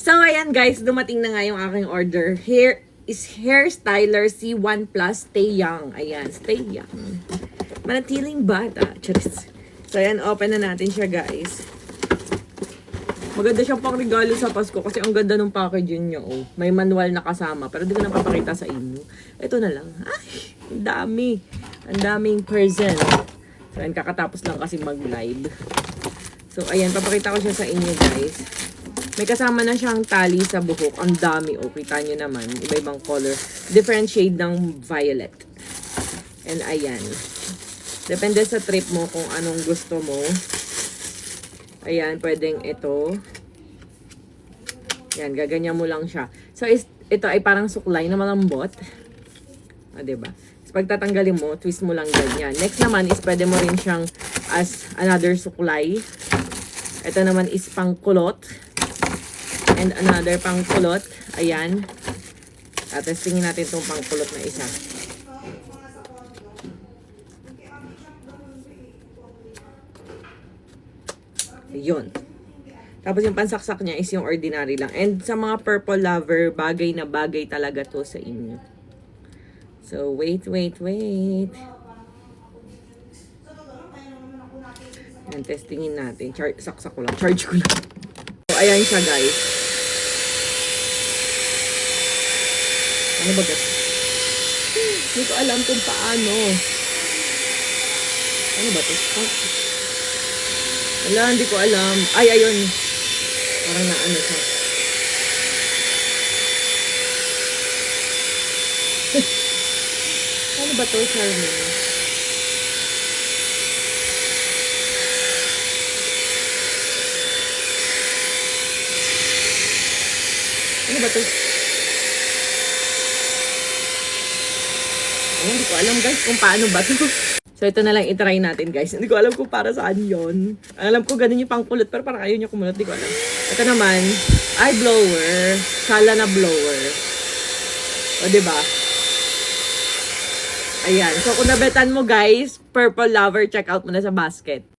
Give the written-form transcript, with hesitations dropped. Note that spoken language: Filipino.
So, ayan guys, dumating na nga yung aking order. Here is Hair Styler C1 Plus Stay Young. Ayan, Stay Young. Manatiling bata. Charis. So, ayan, open na natin siya guys. Maganda siyang pang regalo sa Pasko kasi ang ganda ng packaging niya. Oh. May manual na kasama pero di ko na papakita sa inyo. Ito na lang. Ay, ang dami. Ang daming present. So, ayan, kakatapos lang kasi mag-live. So, ayan, papakita ko siya sa inyo guys. May kasama na siyang tali sa buhok. Ang dami. O, kita nyo naman. Iba-ibang color. Different shade ng violet. And ayan. Depende sa trip mo kung anong gusto mo. Ayan, pwedeng ito. Ayan, gaganyan mo lang siya. So, ito ay parang suklay na malambot. O, diba? So, pag tatanggalin mo, twist mo lang ganyan. Next naman is pwede mo rin siyang as another suklay. Ito naman is pang kulot. And another pang kulot. Ayan. Testingin natin itong pang kulot na isa. Yun. Tapos yung pansaksak niya is yung ordinary lang. And sa mga purple lover, bagay na bagay talaga to sa inyo. So, wait. Ayan, testingin natin. Saksak ko lang. Charge ko lang. So, ayan siya guys. Ano ba guys? Hindi ko alam kung paano. Ano ba ito? Wala, hindi ko alam. Ay, ayun. Parang naano siya. Ano ba to, Charmin? Ano ba to? Oh, hindi ko alam guys kung paano ba to. So, ito na lang itry natin, guys. Hindi ko alam kung para saan yon. Alam ko ganun yung pangkulot, pero parang ayaw niya kumulot. Hindi ko alam. Ito naman, eye blower. Sala na blower. O, diba? Ayan. So, kung nabetan mo, guys, purple lover, check out mo na sa basket.